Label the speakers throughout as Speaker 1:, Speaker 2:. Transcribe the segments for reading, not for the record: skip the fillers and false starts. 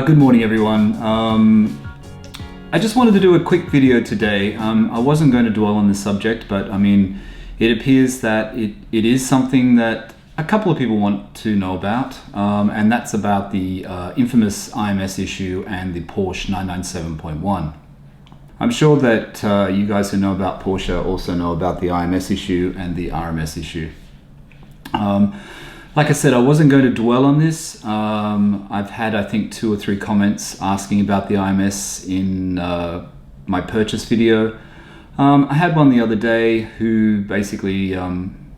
Speaker 1: Good morning everyone. I just wanted to do a quick video today. I wasn't going to dwell on this subject, but I mean, it appears that it is something that a couple of people want to know about, and that's about the infamous IMS issue and the Porsche 997.1. I'm sure that you guys who know about Porsche also know about the IMS issue and the RMS issue. Like I said, I wasn't going to dwell on this. I've had, I think, 2 or 3 comments asking about the IMS in my purchase video. I had one the other day who basically, I'm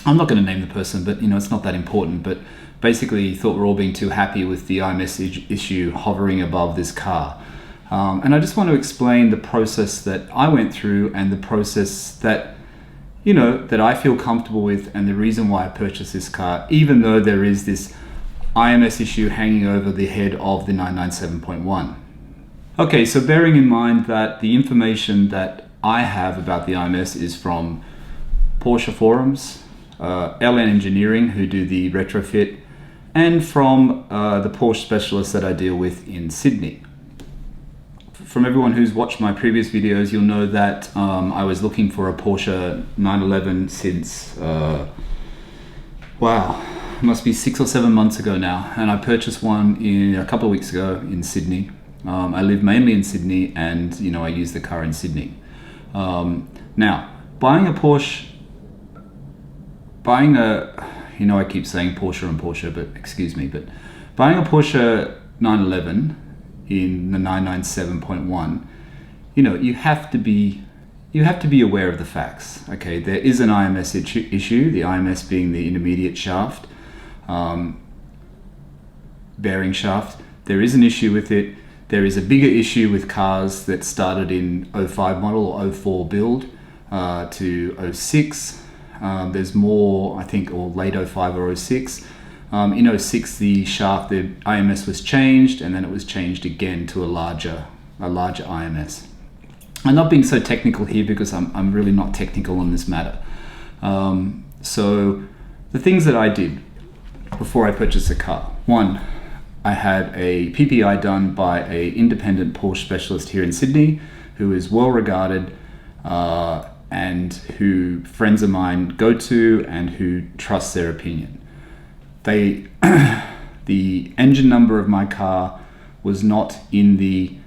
Speaker 1: not going to name the person, but you know, it's not that important, but basically thought we're all being too happy with the IMS issue hovering above this car. And I just want to explain the process that I went through and the process that that I feel comfortable with, and the reason why I purchased this car, even though there is this IMS issue hanging over the head of the 997.1. Okay, so bearing in mind that the information that I have about the IMS is from Porsche forums, LN Engineering, who do the retrofit, and from the Porsche specialists that I deal with in Sydney. From everyone who's watched my previous videos, you'll know that I was looking for a Porsche 911 since, wow, it must be 6 or 7 months ago now. And I purchased one a couple of weeks ago in Sydney. I live mainly in Sydney, and I use the car in Sydney. Now, buying a Porsche, I keep saying Porsche and Porsche, but excuse me, but buying a Porsche 911 in the 997.1, you have to be aware of the facts. Okay, there is an IMS issue, the IMS being the intermediate shaft, bearing shaft. There is an issue with it. There is a bigger issue with cars that started in 05 model or 04 build to 06. There's more, I think, or late 05 or 06. In 06, the shaft, the IMS was changed, and then it was changed again to a larger IMS. I'm not being so technical here because I'm really not technical on this matter. So the things that I did before I purchased the car. One, I had a PPI done by an independent Porsche specialist here in Sydney, who is well regarded and who friends of mine go to and who trust their opinion. The engine number of my car was not in the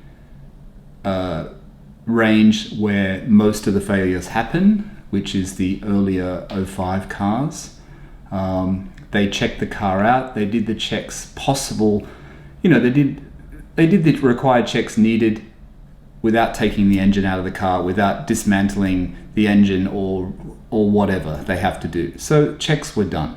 Speaker 1: range where most of the failures happen, which is the earlier 05 cars. They checked the car out. They did the checks possible. They did the required checks needed without taking the engine out of the car, without dismantling the engine or whatever they have to do. So checks were done.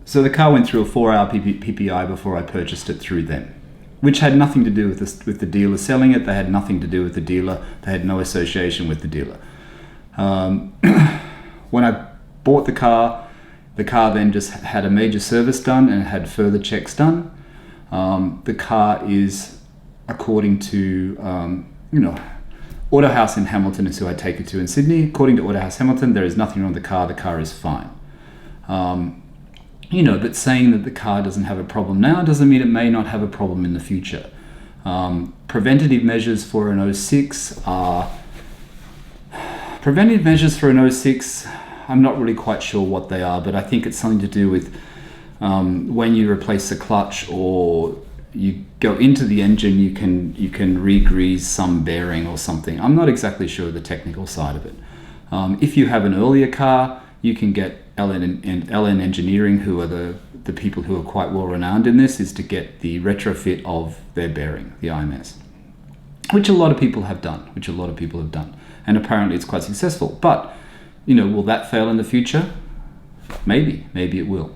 Speaker 1: So the car went through a 4-hour PPI before I purchased it through them, which had nothing to do with the dealer selling it. They had nothing to do with the dealer. They had no association with the dealer. When I bought the car then just had a major service done and had further checks done. The car is, according to, Autohouse in Hamilton is who I take it to in Sydney. According to Autohouse Hamilton, there is nothing wrong with the car is fine. But saying that the car doesn't have a problem now doesn't mean it may not have a problem in the future. Preventative measures for an 06 are... Preventative measures for an 06, I'm not really quite sure what they are, but I think it's something to do with when you replace the clutch or you go into the engine, you can re-grease some bearing or something. I'm not exactly sure the technical side of it. If you have an earlier car, you can get LN Engineering, who are the people who are quite well renowned in this, is to get the retrofit of their bearing, the IMS, which a lot of people have done, and apparently it's quite successful. But will that fail in the future? Maybe it will.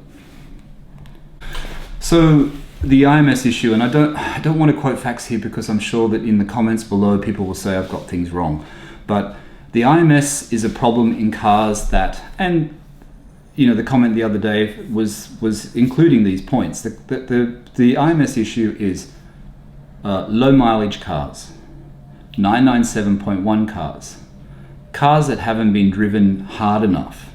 Speaker 1: So the IMS issue, and I don't want to quote facts here because I'm sure that in the comments below people will say I've got things wrong, but the IMS is a problem in cars that, and the comment the other day was including these points. The IMS issue is low mileage cars, 997.1 cars that haven't been driven hard enough.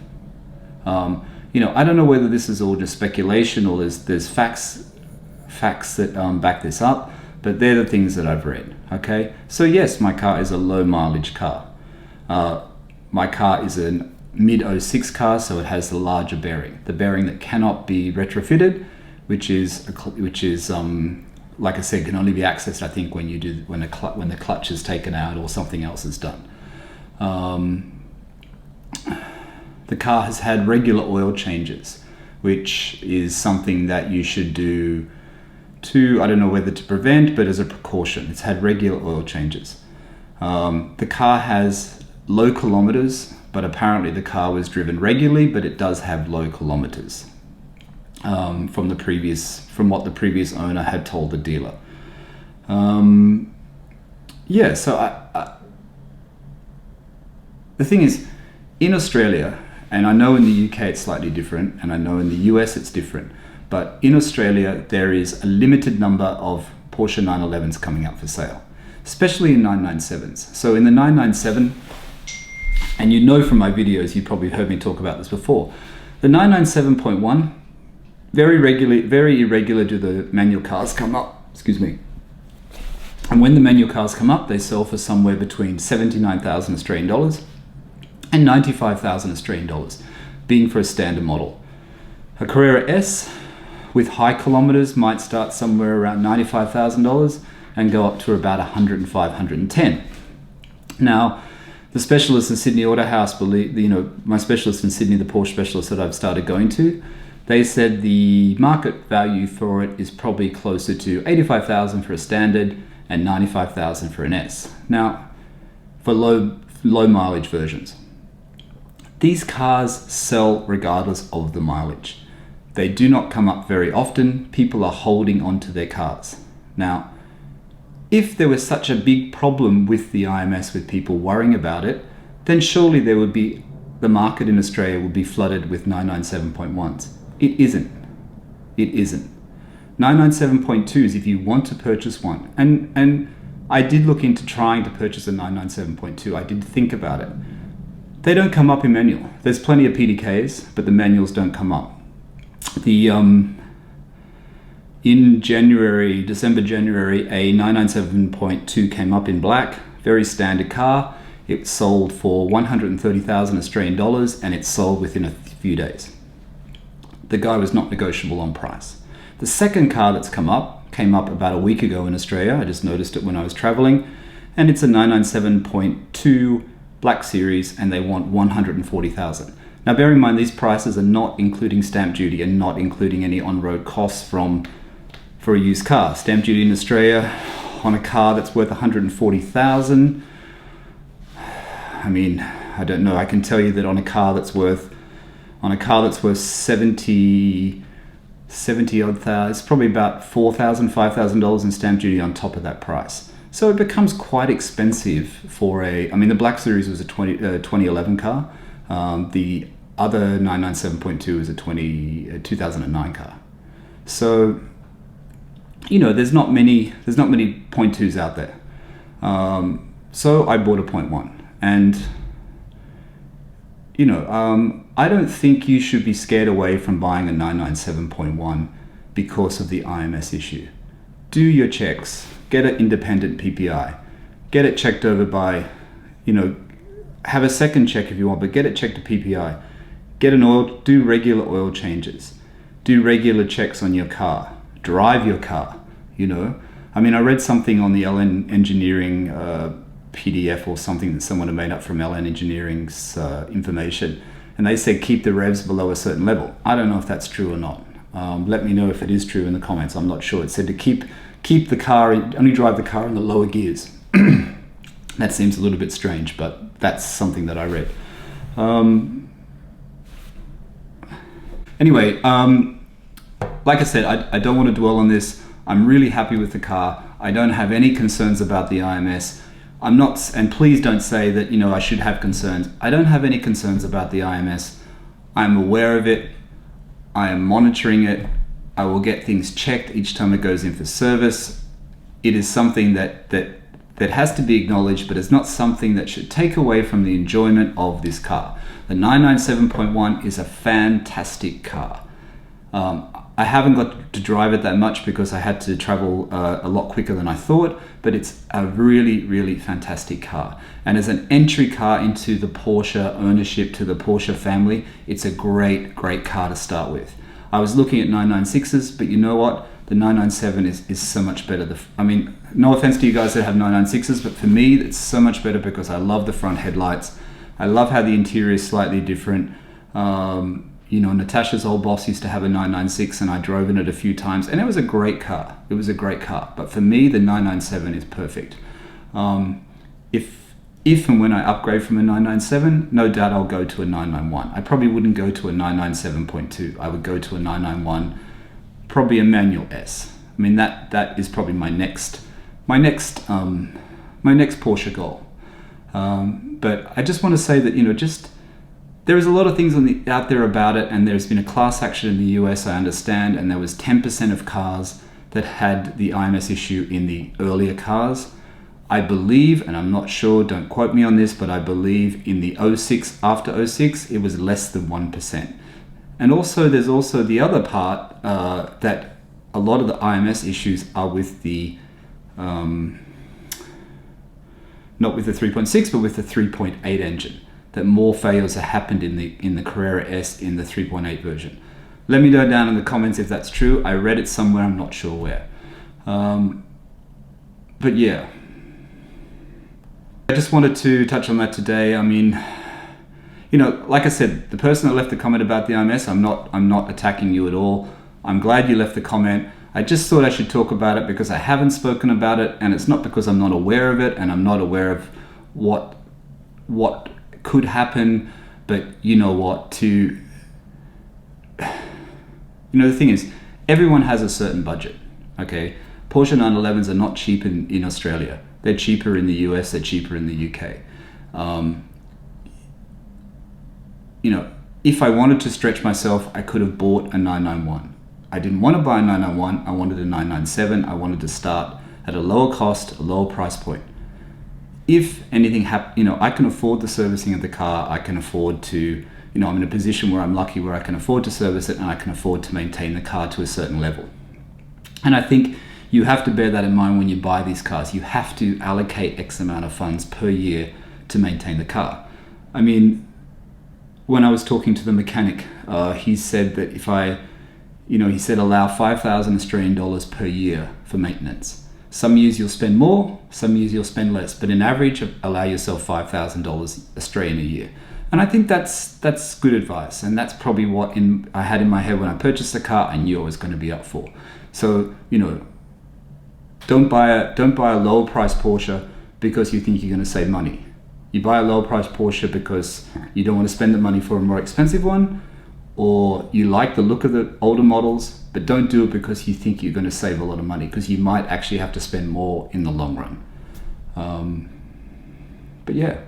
Speaker 1: I don't know whether this is all just speculation or there's facts that back this up, but they're the things that I've read. Okay, so yes, my car is a low mileage car. My car is a mid 06 car, so it has the larger bearing, the bearing that cannot be retrofitted, which is like I said, can only be accessed, I think, when the clutch is taken out or something else is done. The car has had regular oil changes, which is something that you should do I don't know whether to prevent, but as a precaution. It's had regular oil changes. The car has low kilometers, but apparently the car was driven regularly, but it does have low kilometers from what the previous owner had told the dealer. Yeah, so the thing is, in Australia, and I know in the UK it's slightly different, and I know in the US it's different, but in Australia there is a limited number of Porsche 911s coming up for sale, especially in 997s. So in the 997, and from my videos, you probably heard me talk about this before, the 997.1, very irregular do the manual cars come up, excuse me. And when the manual cars come up, they sell for somewhere between 79,000 Australian dollars and 95,000 Australian dollars, being for a standard model. A Carrera S with high kilometers might start somewhere around $95,000 and go up to about 105, 110. Now, the specialists in Sydney Auto House believe, my specialist in Sydney, the Porsche specialist that I've started going to, they said the market value for it is probably closer to 85,000 for a standard and 95,000 for an S. Now, for low mileage versions. These cars sell regardless of the mileage. They do not come up very often. People are holding on to their cars. Now, if there was such a big problem with the IMS, with people worrying about it, then surely the market in Australia would be flooded with 997.1s. It isn't. It isn't. 997.2s if you want to purchase one. And I did look into trying to purchase a 997.2. I did think about it. They don't come up in manual. There's plenty of PDKs, but the manuals don't come up. In December, January, a 997.2 came up in black, very standard car. It sold for 130,000 Australian dollars and it sold within a few days. The guy was not negotiable on price. The second car that's came up about a week ago in Australia. I just noticed it when I was traveling, and it's a 997.2 Black Series, and they want 140,000. Now, bear in mind, these prices are not including stamp duty and not including any on-road costs for a used car. Stamp duty in Australia on a car that's worth 140,000. I mean, I don't know. I can tell you that on a car that's worth 70 odd thousand, it's probably about $4,000, $5,000 in stamp duty on top of that price. So it becomes quite expensive for the Black Series was a 2011 car. The other 997.2 is a 2009 car. So, there's not many .2s out there. So I bought a .1, and I don't think you should be scared away from buying a 997.1 because of the IMS issue. Do your checks. Get an independent PPI. Get it checked over by, have a second check if you want, but get it checked to PPI. Do regular oil changes. Do regular checks on your car. Drive your car, I read something on the LN Engineering PDF or something that someone had made up from LN Engineering's information, and they said keep the revs below a certain level. I don't know if that's true or not. Let me know if it is true in the comments. I'm not sure. It said to keep the car, only drive the car in the lower gears. That seems a little bit strange, but that's something that I read. Anyway, like I said, I don't want to dwell on this. I'm really happy with the car. I don't have any concerns about the IMS. I'm not, and please don't say that, I should have concerns. I don't have any concerns about the IMS. I'm aware of it. I am monitoring it. I will get things checked each time it goes in for service. It is something that that has to be acknowledged, but it's not something that should take away from the enjoyment of this car. The 997.1 is a fantastic car. I haven't got to drive it that much because I had to travel a lot quicker than I thought, but it's a really, really fantastic car. And as an entry car into the Porsche ownership, to the Porsche family, it's a great, great car to start with. I was looking at 996s, but you know what? The 997 is so much better. I mean, no offense to you guys that have 996s, but for me, it's so much better because I love the front headlights. I love how the interior is slightly different. You know, Natasha's old boss used to have a 996 and I drove in it a few times and it was a great car. It was a great car. But for me, the 997 is perfect. If and when I upgrade from a 997, no doubt I'll go to a 991. I probably wouldn't go to a 997.2. I would go to a 991, probably a manual S. I mean, that is probably my next Porsche goal. But I just want to say that, you know, there is a lot of things out there about it, and there's been a class action in the US, I understand, and there was 10% of cars that had the IMS issue in the earlier cars. I believe, and I'm not sure, don't quote me on this, but I believe in the 06, after 06, it was less than 1%. And also, there's also the other part that a lot of the IMS issues are with the, not with the 3.6, but with the 3.8 engine. That more failures have happened in the Carrera S in the 3.8 version. Let me know down in the comments if that's true. I read it somewhere, I'm not sure where. But yeah, I just wanted to touch on that today. I mean, you know, like I said, the person that left the comment about the IMS, I'm not attacking you at all. I'm glad you left the comment. I just thought I should talk about it because I haven't spoken about it, and it's not because I'm not aware of it and I'm not aware of what could happen, but you know what, the thing is, everyone has a certain budget, okay? Porsche 911s are not cheap in Australia. They're cheaper in the US, they're cheaper in the UK. You know, if I wanted to stretch myself, I could have bought a 991. I didn't want to buy a 991, I wanted a 997. I wanted to start at a lower cost, a lower price point. If anything happens, you know, I can afford the servicing of the car. I can afford to, you know, I'm in a position where I'm lucky where I can afford to service it and I can afford to maintain the car to a certain level. And I think you have to bear that in mind when you buy these cars. You have to allocate X amount of funds per year to maintain the car. I mean, when I was talking to the mechanic, he said that he said allow 5,000 Australian dollars per year for maintenance. Some years you'll spend more, some years you'll spend less, but in average, allow yourself $5,000 Australian a year. And I think that's good advice, and that's probably what I had in my head when I purchased the car. I knew I was going to be up for. So, you know, don't buy a low price Porsche because you think you're going to save money. You buy a low price Porsche because you don't want to spend the money for a more expensive one, or you like the look of the older models, but don't do it because you think you're going to save a lot of money, because you might actually have to spend more in the long run. But yeah.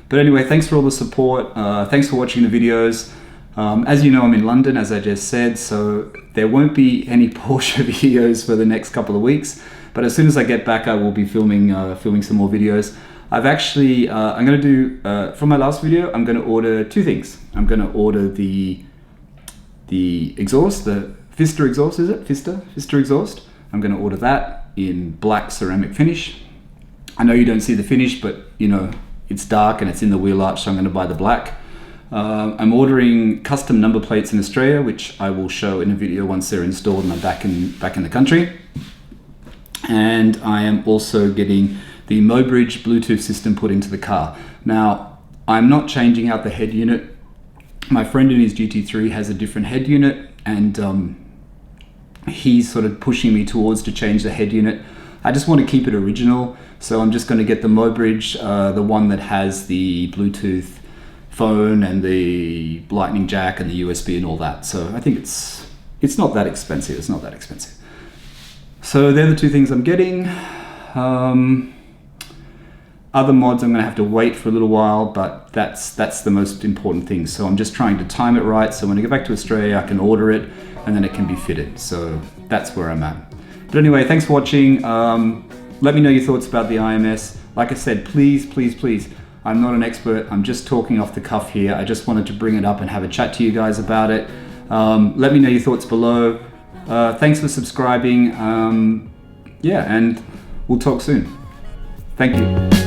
Speaker 1: But anyway, thanks for all the support. Thanks for watching the videos. As you know, I'm in London, as I just said, so there won't be any Porsche videos for the next couple of weeks. But as soon as I get back, I will be filming some more videos. I've actually, I'm going to do, from my last video, I'm going to order two things. I'm going to order the exhaust, the Vista exhaust, is it? Vista exhaust. I'm going to order that in black ceramic finish. I know you don't see the finish, but you know, it's dark and it's in the wheel arch, so I'm going to buy the black. I'm ordering custom number plates in Australia, which I will show in a video once they're installed and I'm back in the country. And I am also getting the Mobridge Bluetooth system put into the car. Now, I'm not changing out the head unit. My friend in his GT3 has a different head unit, and he's sort of pushing me towards to change the head unit. I just want to keep it original, so I'm just going to get the Mobridge, the one that has the Bluetooth phone and the lightning jack and the USB and all that. So I think it's not that expensive. It's not that expensive. So they're the two things I'm getting. Other mods I'm going to have to wait for a little while, but that's the most important thing. So I'm just trying to time it right, so when I get back to Australia I can order it and then it can be fitted. So that's where I'm at. But anyway, thanks for watching. let me know your thoughts about the IMS. Like I said, please, I'm not an expert. I'm just talking off the cuff here. I just wanted to bring it up and have a chat to you guys about it. Let me know your thoughts below. Thanks for subscribing. Yeah, and we'll talk soon. Thank you.